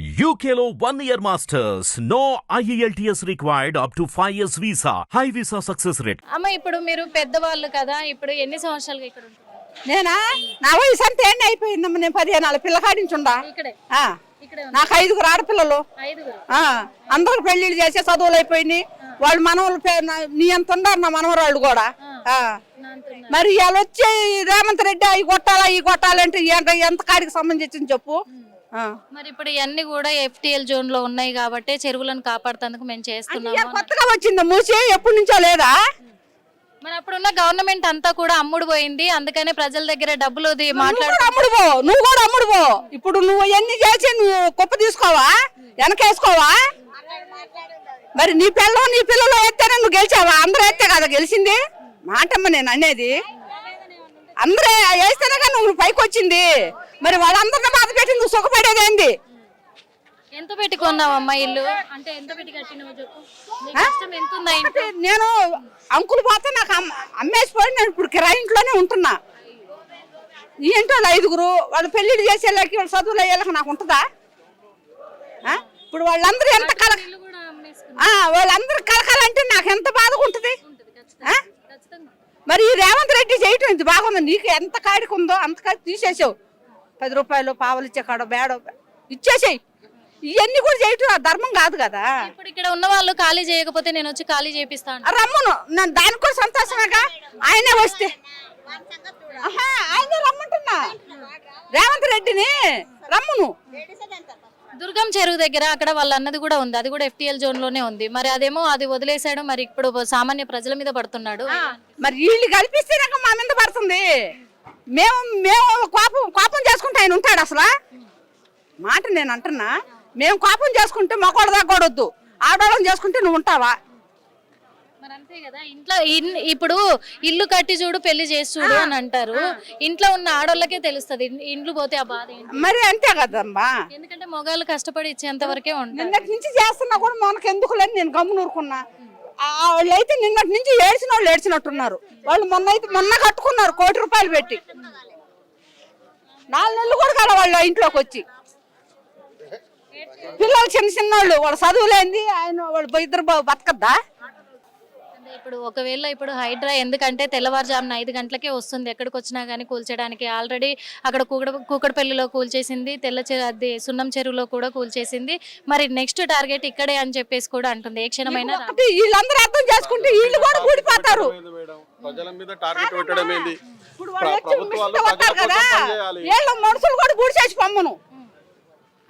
UKLO 1 year masters. No IELTS required up to 5 years visa. High visa success rate. అమ్మ ఇప్పుడు మీరు పెద్దవాళ్ళు కదా, ఇప్పుడు ఎన్ని సంవత్సరాలుగా ఇక్కడ ఉంటున్నారు? నేనా నా వయసు అంతా ఏంటి అయిపోయిందమ్మ. నేను 15 ఏళ్ళ పిల్లకాడించుండా. ఇక్కడే ఆ, ఇక్కడే నాకు 5 ఆడపిల్లలు. ఐదుగురు. ఆ, అందరికి పెళ్లిళ్ళు చేసే చదువులు అయిపోయినాయి. వాళ్ళు మనవలు నీ ఎంత ఉన్నారు నా మనవరాళ్ళు కూడా. ఆ, మరి ఇవాళ వచ్చి రేవంత్ రెడ్డి అవి కొట్టాలా ఈ కొట్టాలంటే ఎంత కాడికి సంబంధించింది చెప్పు. మరి ఇప్పుడు ఇవన్నీ కూడా FTL జోన్ లో ఉన్నాయి కాబట్టి చెరువులను కాపాడుతందుకు మేము చేస్తున్నాము. కొత్తగా వచ్చింది మూసి ఎప్పటి నుంచో లేదా. మరి అప్పుడున్న గవర్నమెంట్ అంతా కూడా అమ్ముడు పోయింది, అందుకనే ప్రజల దగ్గర డబ్బులు అమ్ముడు పో, నువ్వు కూడా అమ్ముడు పో. ఇప్పుడు నువ్వు ఎన్ని చేసి నువ్వు కుప్ప తీసుకోవా, వెనకేసుకోవా? మరి నీ పిల్లలు ఎత్తేనే నువ్వు గెలిచావా? అందరూ ఎత్తే కదా గెలిచింది. మాటమ్మ నేను అనేది, అందరూ వేస్తేనే కదా నువ్వు పైకి వచ్చింది. మరి వాళ్ళందరినీ బాధ పెట్టి నువ్వు సుఖపడేదేంది? ఎంత పెట్టి కొన్నావమ్మా ఇల్లు? అంటే ఎంత పెట్టి కట్టినావు చెప్పు. నీ కష్టం ఎంత ఉందా ఇంట్లో? నేను అంకులు పోతే నాకు అమ్మేసిపోయి నేను ఇప్పుడు కిరాయి ఇంట్లోనే ఉంటున్నా. ఈ ఇంట్లో 5గురు వాళ్ళు పెళ్లిళ్ళు చేసేళ్ళకి వాళ్ళు చదువులు అయ్యేళ్ళకి నాకు ఉంటుందా? ఇప్పుడు వాళ్ళందరూ ఎంత వాళ్ళందరూ కలకాలంటే నాకు ఎంత బాధగా ఉంటుంది. మరి ఈ రేవంత్ రెడ్డి చేయటం ఇంత బాగుంది. నీకు ఎంత కాడికి ఉందో అంత కాడికి తీసేసావు. 10 రూపాయలు పావులు ఇచ్చే కాడ బేడ ఇచ్చేసేయి. ఇవన్నీ కూడా చేయటం ధర్మం కాదు కదా. ఇప్పుడు ఇక్కడ ఉన్న వాళ్ళు ఖాళీ చేయకపోతే నేను వచ్చి ఖాళీ చేపిస్తాను. రమ్మును, నేను దానికి కూడా సంతోషమేగా. ఆయనే వస్తే ఆయనే రమ్మంటున్నా రేవంత్ రెడ్డిని రమ్మును. దుర్గం చెరువు దగ్గర అక్కడ వాళ్ళ అన్నది కూడా ఉంది, అది కూడా FTL జోన్ లోనే ఉంది. మరి అదేమో అది వదిలేశాడు, మరి ఇప్పుడు సామాన్య ప్రజల మీద పడుతున్నాడు. మరి వీళ్ళు కల్పిస్తేనాక మా మీద పడుతుంది. మేము కోపం చేసుకుంటే ఆయన ఉంటాడు అసలు? మాట నేను అంటున్నా, మేము కోపం చేసుకుంటే మొక్కడు తగ్గొడొద్దు, ఆడవాళ్ళని చేసుకుంటే నువ్వు ఉంటావా? మరి అంతే కదా. ఇంట్లో ఇప్పుడు ఇల్లు కట్టి చూడు పెళ్లి చేసి చూడు అని అంటారు. ఇంట్లో ఉన్న ఆడోళ్ళకే తెలుస్తుంది ఇండ్లు పోతే ఆ బాధ ఏంటి. మరి అంతే కదమ్మా, ఎందుకంటే మొగాళ్ళు కష్టపడి ఇచ్చేంత వరకే ఉంటాయి. నిన్నటి నుంచి చేస్తున్నా కూడా మనకు ఎందుకు లేదు, నేను గమ్మునూరుకున్నా. వాళ్ళు అయితే నిన్నటి నుంచి ఏడ్చిన వాళ్ళు ఏడ్చినట్టున్నారు. వాళ్ళు మొన్న కట్టుకున్నారు 1 కోటి రూపాయలు పెట్టి. 4 నెలలు కూడా కదా వాళ్ళు ఇంట్లోకి వచ్చి. పిల్లలు చిన్న వాళ్ళు, వాళ్ళు చదువులేంది. ఆయన వాళ్ళు ఇద్దరు బతకద్దా? ఇప్పుడు ఒకవేళ ఇప్పుడు హైడ్రా ఎందుకంటే తెల్లవారుజామున 5 గంటలకే వస్తుంది, ఎక్కడికి వచ్చినా కానీ కూల్చేయడానికి. ఆల్రెడీ అక్కడ కూకడపల్లిలో కూల్చేసింది, సున్నం చెరువులో కూడా కూల్చేసింది. మరి నెక్స్ట్ టార్గెట్ ఇక్కడే అని చెప్పేసి కూడా అంటుంది. ఏ క్షణమైనా వీళ్ళందరూ అర్థం చేసుకుంటే వీళ్ళు కూడా కూడిపోతారు. మనుషులు కూడా కూడిచేసి పమ్మను.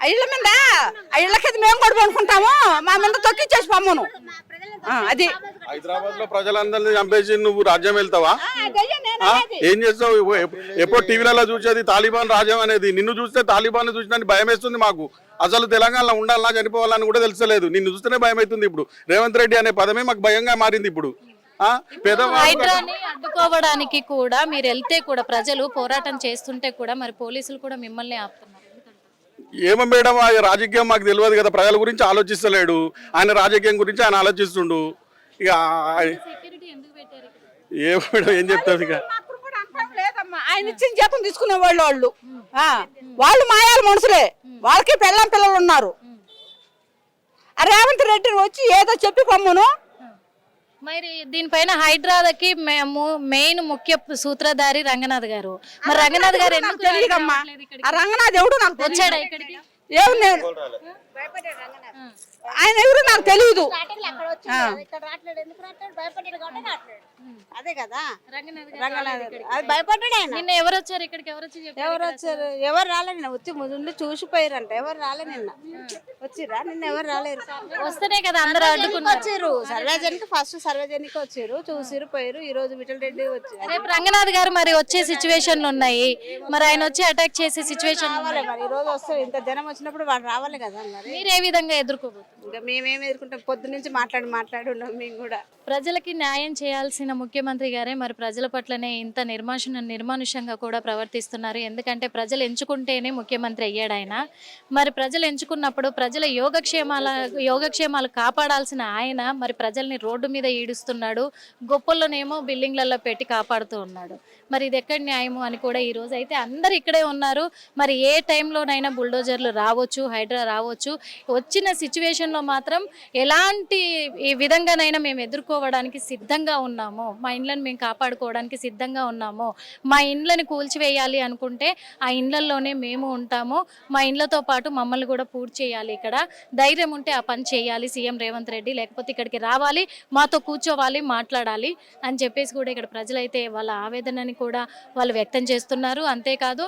ఇళ్ళ మీద ఇళ్ళకి మేము కూడా పడుకుంటాము, మా మీద తొక్కిచ్చేసి పమ్మను. అది హైదరాబాద్ లో ప్రజలందరినీ చంపేసి నువ్వు రాజ్యం వెళ్తావా? ఏం చేస్తావు? ఎప్పుడు టీవీలలో చూసేది తాలిబాన్ రాజ్యం అనేది. నిన్ను చూస్తే తాలిబాన్ చూసినా భయం వేస్తుంది మాకు. అసలు తెలంగాణలో ఉండాలన్నా చనిపోవాలని కూడా తెలుసలేదు. నిన్ను చూస్తేనే భయం అవుతుంది. ఇప్పుడు రేవంత్ రెడ్డి అనే పదమే మాకు భయంగా మారింది. ఇప్పుడు హైడ్రాని అడ్డుకోవడానికి కూడా మీరు వెళ్తే కూడా ప్రజలు పోరాటం చేస్తుంటే కూడా మరి పోలీసులు కూడా మిమ్మల్ని ఆపుతున్నారు. ఏమో మేడం, ఆ రాజకీయం మాకు తెలియదు కదా. ప్రజల గురించి ఆలోచిస్తలేడు ఆయన, రాజకీయం గురించి ఆయన ఆలోచిస్తుండు. ఇక ఏమో మేడం ఏం చెప్తారు. ఇక ఆయన ఇచ్చిన జీతం తీసుకునే వాళ్ళు మాయాల మనుషులే. వాళ్ళకి పిల్లలు ఉన్నారు. రేవంత్ రెడ్డి వచ్చి ఏదో చెప్పి పమ్మును. మరి దీనిపైన హైడ్రాకి మెయిన్ ముఖ్య సూత్రధారి రంగనాథ్ గారు. మరి రంగనాథ్ గారు ఎందుకు తెలియదమ్మా? రంగనాథ్ ఎవడు నాకు వచ్చాడా ఇక్కడికి? ఆయన ఎవరు నాకు తెలియదు. అదే కదా నిన్న ఎవరు వచ్చారు ఇక్కడికి? ఎవరు వచ్చారు? ఎవరు రాలే. నిన్న వచ్చి ముందు చూసిపోయారంట. ఎవరు రాలే నిన్న. వచ్చిరా? నిన్న ఎవరు రాలేరు. వస్తేనే కదా అందరూ అడ్డుకున్నారు. వచ్చారు సర్వేజన్కి, ఫస్ట్ సర్వేజన్కి వచ్చారు, చూసిరు పోయారు. ఈ రోజు విఠల్ రెడ్డి వచ్చారు. రేపు రంగనాథ్ గారు మరి వచ్చే సిచ్యువేషన్లు ఉన్నాయి. మరి ఆయన వచ్చి అటాక్ చేసే సిచ్యువేషన్ రావాలి. మరి ఈ రోజు వస్తారు. ఇంత జనం వచ్చినప్పుడు వాడు రావాలి కదా. మరి మీరు ఏ విధంగా ఎదుర్కోబోతున్నారు? ఇంకా మేమేమి ఎదుర్కొంటాం? పొద్దు నుంచి మాట్లాడి ఉన్నాం మేము కూడా. ప్రజలకి న్యాయం చేయాల్సిన అయిన ముఖ్యమంత్రి గారే మరి ప్రజల పట్లనే ఇంత నిర్మానుష్యంగా కూడా ప్రవర్తిస్తున్నారు. ఎందుకంటే ప్రజలు ఎంచుకుంటేనే ముఖ్యమంత్రి అయ్యాడు ఆయన. మరి ప్రజలు ఎంచుకున్నప్పుడు ప్రజల యోగక్షేమాలు కాపాడాల్సిన ఆయన మరి ప్రజల్ని రోడ్డు మీద ఈడుస్తున్నాడు. గొప్పల్లోనేమో బిల్డింగ్లలో పెట్టి కాపాడుతూ ఉన్నాడు. మరి ఇది ఎక్కడ న్యాయము అని కూడా ఈ రోజు అయితే అందరు ఇక్కడే ఉన్నారు. మరి ఏ టైంలోనైనా బుల్డోజర్లు రావచ్చు, హైడ్రా రావచ్చు. వచ్చిన సిచ్యువేషన్లో మాత్రం ఎలాంటి ఈ విధంగానైనా మేము ఎదుర్కోవడానికి సిద్ధంగా ఉన్నాము. మా ఇండ్లను మేము కాపాడుకోవడానికి సిద్ధంగా ఉన్నాము. మా ఇండ్లను కూల్చివేయాలి అనుకుంటే ఆ ఇండ్లలోనే మేము ఉంటాము. మా ఇండ్లతో పాటు మమ్మల్ని కూడా పూర్తి చేయాలి. ఇక్కడ ధైర్యం ఉంటే ఆ పని చేయాలి సీఎం రేవంత్ రెడ్డి, లేకపోతే ఇక్కడికి రావాలి, మాతో కూర్చోవాలి, మాట్లాడాలి అని చెప్పేసి కూడా ఇక్కడ ప్రజలైతే వాళ్ళ ఆవేదనని కూడా వాళ్ళు వ్యక్తం చేస్తున్నారు. అంతేకాదు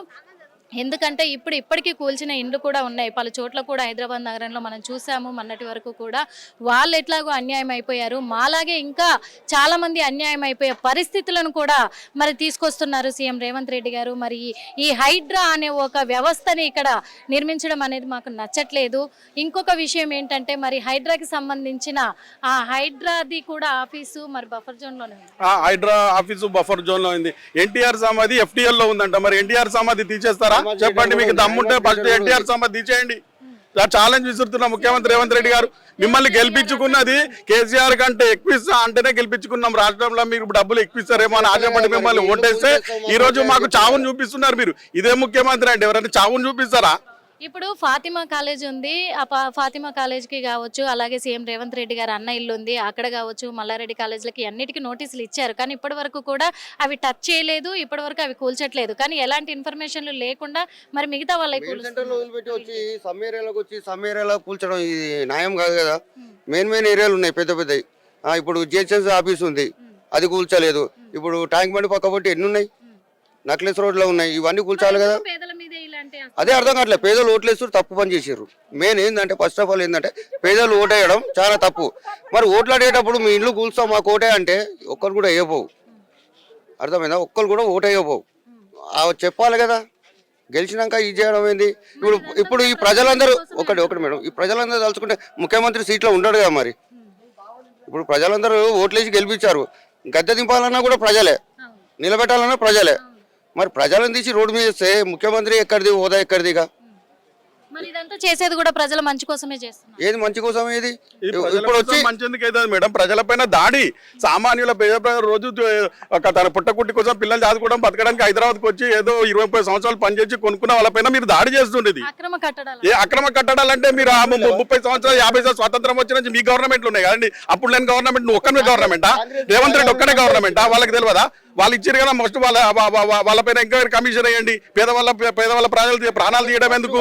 ఎందుకంటే ఇప్పటికీ కూల్చిన ఇండ్లు కూడా ఉన్నాయి. పలు చోట్ల కూడా హైదరాబాద్ నగరంలో మనం చూసాము. మొన్నటి వరకు కూడా వాళ్ళు ఎట్లాగో అన్యాయం అయిపోయారు, మాలాగే ఇంకా చాలా మంది అన్యాయం అయిపోయే పరిస్థితులను కూడా మరి తీసుకొస్తున్నారు సీఎం రేవంత్ రెడ్డి గారు. మరి ఈ హైడ్రా అనే ఒక వ్యవస్థని ఇక్కడ నిర్మించడం అనేది మాకు నచ్చట్లేదు. ఇంకొక విషయం ఏంటంటే మరి హైడ్రాకి సంబంధించిన ఆ హైడ్రాది కూడా ఆఫీసు మరి బఫర్ జోన్లోనే ఉంది. హైడ్రా ఆఫీసు బఫర్ జోన్ లో ఉంది. ఎన్టీఆర్ సమాధి FTL లో ఉందంట. మరి ఎన్టీఆర్ సమాధి తీసేస్తారా? చెప్పండి, మీకు దమ్ముంటే ఫస్ట్ ఎన్టీఆర్ సమాధి తీసేయండి. ఛాలెంజ్ విసురుతున్న ముఖ్యమంత్రి రేవంత్ రెడ్డి గారు. మిమ్మల్ని గెలిపించుకున్నది కేసీఆర్ కంటే ఎక్కువ ఇస్తా అంటేనే గెలిపించుకున్నాం. రాష్ట్రంలో మీరు డబ్బులు ఎక్కువ ఇస్తారేమో అని ఆశపడి మిమ్మల్ని ఓటేస్తే ఈ రోజు మాకు చావును చూపిస్తున్నారు మీరు. ఇదే ముఖ్యమంత్రి అంటే ఎవరైనా చావును చూపిస్తారా? ఇప్పుడు ఫాతిమా కాలేజ్ ఉంది. ఆ ఫాతిమా కాలేజ్కి కావచ్చు, అలాగే సీఎం రేవంత్ రెడ్డి గారు అన్న ఇల్లు ఉంది, అక్కడ కావచ్చు, మల్లారెడ్డి కాలేజ్లకి అన్నిటికీ నోటీసులు ఇచ్చారు. కానీ ఇప్పటి వరకు కూడా అవి టచ్ చేయలేదు, ఇప్పటి వరకు అవి కూల్చట్లేదు. కానీ ఎలాంటి ఇన్ఫర్మేషన్లు లేకుండా మరి మిగతా వాళ్ళకి సమ్మేరియాలో కూల్చడం ఇది న్యాయం కాదు కదా. మెయిన్ ఏరియాలు ఉన్నాయి పెద్ద పెద్దవి. ఇప్పుడు జిహెచ్ఎంసీ ఆఫీస్ ఉంది, అది కూల్చలేదు. ఇప్పుడు ట్యాంక్ బండి పక్క బట్టి ఎన్ని ఉన్నాయి, నక్లెస్ రోడ్లో ఉన్నాయి, ఇవన్నీ కూల్చాలి కదా. అదే అర్థం కావట్లేదు. పేదలు ఓట్లేస్తారు, తప్పు పని చేసారు. మెయిన్ ఏంటంటే ఫస్ట్ ఆఫ్ ఆల్ ఏంటంటే పేదలు ఓటేయడం చాలా తప్పు. మరి ఓట్లు ఆడేటప్పుడు మీ ఇల్లు కూల్స్తాం మాకు ఓటే అంటే ఒక్కరు కూడా వేయపోవు. అర్థమైందా? ఒక్కరు కూడా ఓటేయపోవు. చెప్పాలి కదా. గెలిచినాక ఇది చేయడం ఏంది? ఇప్పుడు ఈ ప్రజలందరూ ఒకటి మేడం, ఈ ప్రజలందరూ తలుచుకుంటే ముఖ్యమంత్రి సీట్లో ఉండడు కదా. మరి ఇప్పుడు ప్రజలందరూ ఓట్లేసి గెలిపించారు. గద్దె దింపాలన్నా కూడా ప్రజలే, నిలబెట్టాలన్నా ప్రజలే. మరి ప్రజలను తీసి రోడ్డు మీద వేస్తే ముఖ్యమంత్రి ఎక్కడిది, హోదా ఎక్కడిదిగా? మరి ఇదంతా చేసేది కూడా ప్రజల మంచి కోసమే చేస్తున్నారు. ఏది మంచి కోసం? ఏది ఇప్పుడు వచ్చి మంచి ఎందుకు అవుతుంది మేడం? ప్రజలపైన దాడి, సామాన్యుల పేద రోజు తన పుట్టకుట్టి కోసం పిల్లలు చదువుకోవడం, బతకడానికి హైదరాబాద్కి వచ్చి ఏదో 20-30 సంవత్సరాలు పనిచేసి కొనుక్కున్న వాళ్ళపైన మీరు దాడి చేస్తుండేది. అక్రమ కట్టడాలు. ఏ అక్రమ కట్టడాలంటే మీరు 30 సంవత్సరాలు 50 సంవత్సరాలు స్వాతంత్రం వచ్చిన నుంచి మీ గవర్నమెంట్లు ఉన్నాయి కదండి. అప్పుడు లేని గవర్నమెంట్ నువ్వు ఒక్కనే గవర్నమెంటా? రేవంత్ రెడ్డి ఒక్కడే గవర్నమెంటా? వాళ్ళకి తెలియదా? వాళ్ళు ఇచ్చారు కదా, ఫస్ట్ వాళ్ళపైన ఎంక్వైరీ కమిషన్ వేయండి. పేదవాళ్ళ ప్రాణాలు తీయడం ఎందుకు?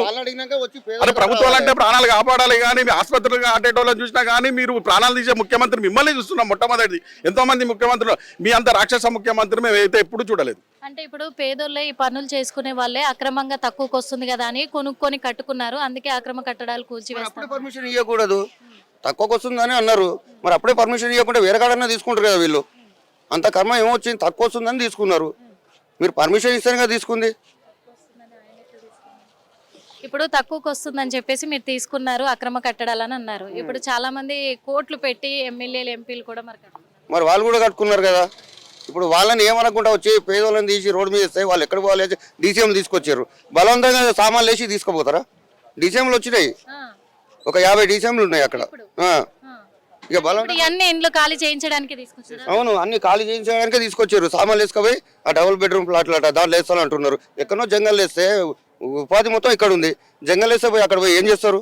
అదే ప్రభుత్వాలు అంటే ప్రాణాలు కాపాడాలి. కానీ మీ ఆసుపత్రులు ఆటేటోళ్ళని చూసినా కానీ మీరు ప్రాణాలు తీసే ముఖ్యమంత్రి మిమ్మల్ని చూస్తున్నాం. మొట్టమొదటిది ఎంతో మంది ముఖ్యమంత్రులు, మీ అంత రాక్షస ముఖ్యమంత్రి మేము అయితే ఎప్పుడు చూడలేదు. అంటే ఇప్పుడు పేదోళ్ళే ఈ పనులు చేసుకునే వాళ్ళే అక్రమంగా తక్కువకి వస్తుంది కదా అని కొనుక్కొని కట్టుకున్నారు. అందుకే అక్రమ కట్టడాలు కూల్చివేస్తారు. పర్మిషన్ ఇవ్వకూడదు, తక్కువకి వస్తుందని అన్నారు. మరి అప్పుడే పర్మిషన్ ఇవ్వకుండా వేరే కాడన్నా తీసుకుంటారు కదా వీళ్ళు. అంత కర్మ ఏమొచ్చింది, తక్కువ వస్తుందని తీసుకున్నారు. మీరు పర్మిషన్ ఇస్తేనే కదా తీసుకుంది. ఇప్పుడు తక్కువకి వస్తుందని చెప్పేసి మీరు తీసుకున్నారు, అక్రమ కట్టడాలని అన్నారు. ఇప్పుడు చాలా మంది కోట్లు పెట్టి ఎమ్మెల్యేలు, ఎంపీలు కూడా మరి వాళ్ళు కూడా కట్టుకున్నారు కదా. ఇప్పుడు వాళ్ళని ఏమనకుండా వచ్చి పేదోళ్ళని తీసి రోడ్డు మీద ఇస్తే వాళ్ళు ఎక్కడ పోవాలి? డీసీఎం తీసుకొచ్చారు. బలవంతంగా సామాన్లు వేసి తీసుకుపోతారా? డీసీఎంలు వచ్చినాయి, ఒక 50 డీసీఎంలు ఉన్నాయి అక్కడ. ఇక అన్ని ఇండ్లు ఖాళీ చేయించడానికి తీసుకొచ్చారు. అవును, అన్ని ఖాళీ చేయించడానికే తీసుకొచ్చారు. సామాన్లు వేసుకపోయి ఆ డబుల్ బెడ్రూమ్ ప్లాట్లు అట దాంట్లో వేస్తాను అంటున్నారు. ఎక్కడో జంగల్ వేస్తే ఉపాధి మొత్తం ఇక్కడ ఉంది. జంగల్ వేస్తే పోయి అక్కడ పోయి ఏం చేస్తారు?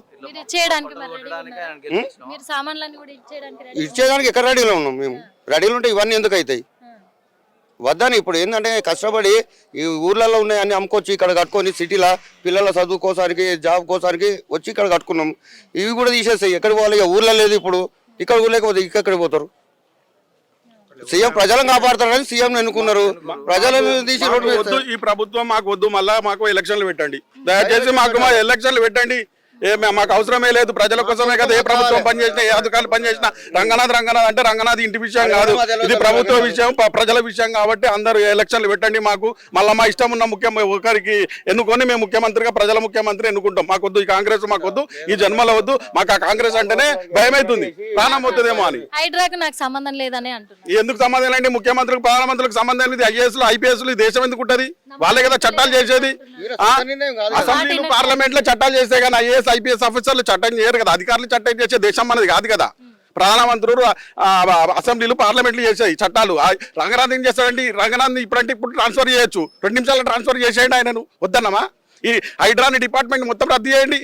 ఇచ్చేదానికి ఎక్కడ రెడీలో ఉన్నాం మేము? రెడీలు ఉంటే ఇవన్నీ ఎందుకు అవుతాయి? వద్దని ఇప్పుడు ఏంటంటే కష్టపడి ఈ ఊర్లలో ఉన్నాయి అన్ని అమ్ముకొచ్చి ఇక్కడ కట్టుకొని సిటీలో పిల్లల చదువు కోసానికి, జాబ్ కోసానికి వచ్చి ఇక్కడ కట్టుకున్నాం. ఇవి కూడా తీసేస్తాయి. ఎక్కడ పోవాలి? ఊర్లో లేదు. ఇప్పుడు ఇక్కడ లేకపోతే ఇక్కడికి పోతారు. సీఎం ప్రజలను కాపాడుతారని సీఎం ఎన్నుకున్నారు. ప్రజలను తీసి ఈ ప్రభుత్వం మాకు వద్దు, మళ్ళా మాకు ఎలక్షన్లు పెట్టండి. దయచేసి మాకు ఎలక్షన్లు పెట్టండి. మాకు అవసరమే లేదు, ప్రజల కోసమే కదా ఏ ప్రభుత్వం పనిచేసినా ఏ అధికారులు పనిచేసినా రంగనాథ్ అంటే రంగనాథ్ ఇంటి విషయం కాదు, ఇది ప్రభుత్వ విషయం, ప్రజల విషయం. కాబట్టి అందరూ ఎలక్షన్లు పెట్టండి, మాకు మళ్ళీ మా ఇష్టం ఉన్న ఒకరికి ఎన్నుకొని మేము ముఖ్యమంత్రిగా ప్రజల ముఖ్యమంత్రి ఎన్నుకుంటాం. మాకొద్దు ఈ కాంగ్రెస్, మాకొద్దు ఈ జన్మలో వద్దు, మాకు ఆ కాంగ్రెస్ అంటేనే భయం అవుతుంది, ప్రాణం అవుతుందేమో అని. హైడ్రాకు నాకు సంబంధం లేదని అంటున్నారు. ఎందుకు సంబంధం లేండి? ముఖ్యమంత్రికి ప్రధానమంత్రికి సంబంధం లేదు. ఐఏఎస్లు ఐపీఎస్లు ఈ దేశం ఎందుకు ఉంటది? వాళ్ళే కదా చట్టాలు చేసేది. అసెంబ్లీలు పార్లమెంట్ లో చట్టాలు చేస్తే కానీ ఐఏఎస్ ఐపీఎస్ ఆఫీసర్లు చట్టం చేయరు కదా, అధికారులు చట్టం చేసే దేశం మనది కాదు కదా. ప్రధానమంత్రులు అసెంబ్లీలు పార్లమెంట్లు చేసాయి చట్టాలు. రంగనాథ్ ఏం చేస్తాడండి? రంగనాథ్ ఇప్పుడంటే ఇప్పుడు ట్రాన్స్ఫర్ చేయొచ్చు, 2 నిమిషాల్లో ట్రాన్స్ఫర్ చేసేయండి ఆయనను, వద్దన్నమా? ఈ హైడ్రాని డిపార్ట్మెంట్ మొత్తం రద్దు చేయండి.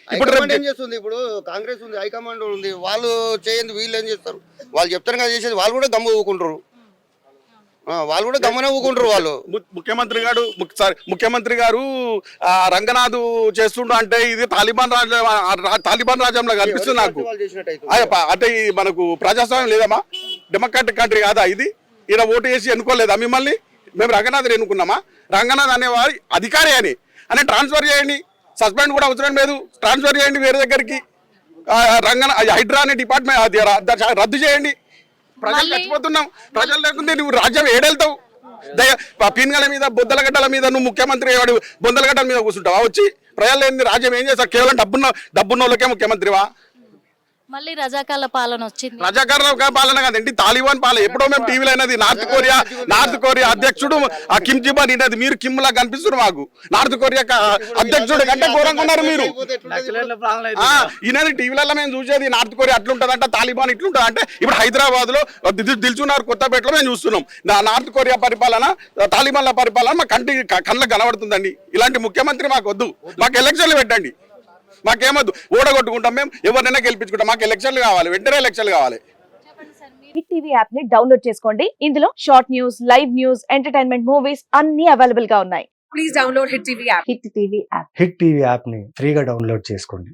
ఇప్పుడు ఏం చేస్తుంది? ఇప్పుడు కాంగ్రెస్ ఉంది, హైకమాండ్ ఉంది, వాళ్ళు చేయండి, వీళ్ళు ఏం చేస్తారు? వాళ్ళు చెప్తారు కదా చేసేది, వాళ్ళు కూడా గమ్ము ఊకుంటారు, వాళ్ళు కూడా గమ్మనే ఊకుంటారు. వాళ్ళు ముఖ్యమంత్రి గారు రంగనాథ్ చేస్తుండ అంటే ఇది తాలిబాన్ రాజ్యంలో కనిపిస్తుంది నాకు. అంటే మనకు ప్రజాస్వామ్యం లేదమ్మా, డెమోక్రాటిక్ కంట్రీ కాదా ఇది? ఈయన ఓటు వేసి ఎన్నుకోలేదా మిమ్మల్ని? మేము రంగనాథ్ ఎన్నుకున్నామా? రంగనాథ్ అనేవారు అధికారి అని ట్రాన్స్ఫర్ చేయండి, సస్పెండ్ కూడా అవసరం లేదు, ట్రాన్స్ఫర్ చేయండి వేరే దగ్గరికి. హైడ్రా అనే డిపార్ట్మెంట్ రద్దు చేయండి. ప్రజలు చచ్చిపోతున్నాం, ప్రజలు లేకుంటే నువ్వు రాజ్యం ఏడెళ్తావు? పీన్గల మీద బొద్దలగడ్డల మీద నువ్వు ముఖ్యమంత్రి వాడు బొందలగడ్డల మీద కూర్చుంటావా? వచ్చి ప్రజలు ఏంది రాజ్యం ఏం చేస్తావు? కేవలం డబ్బున్నోళ్ళకే ముఖ్యమంత్రివా? మళ్ళీ రజాకాల పాలన వచ్చింది. రజాకాల పాలన కాదండి, తాలిబాన్ పాలన. ఎప్పుడో మేము టీవీలో అయినది నార్త్ కొరియా అధ్యక్షుడు కిమ్ జిబాన్ ఇనది, మీరు కిమ్ లా కనిపిస్తున్నారు మాకు. నార్త్ కొరియా అధ్యక్షుడు కంటే ఘోరంగా ఉన్నారు మీరు. ఈయనది టీవీలలో మేము చూసేది నార్త్ కొరియా అట్లుంటదంట, తాలిబాన్ ఇట్లుంటది అంటే. ఇప్పుడు హైదరాబాద్ లో దిల్చున్నారు, కొత్తపేటలో మేము చూస్తున్నాం నార్త్ కొరియా పరిపాలన, తాలిబాన్ల పరిపాలన మా కళ్ళకు కనబడుతుందండి. ఇలాంటి ముఖ్యమంత్రి మాకు వద్దు, మాకు ఎలక్షన్లు పెట్టండి, మాకేమద్దు, ఓడగొట్టుకుంటాం మేము, ఎవరినైనా గెలిపించుకుంటాం, మాకు ఎలక్షన్లు కావాలి, వెంటనే ఎలక్షన్లు కావాలి. హిట్ టీవీ యాప్ ని డౌన్లోడ్ చేసుకోండి. ఇందులో short news, live news, entertainment movies అన్ని అవైలబుల్ గా ఉన్నాయి. Please download hit TV app. Hit TV app hit TV app ని ఫ్రీగా డౌన్లోడ్ చేసుకోండి.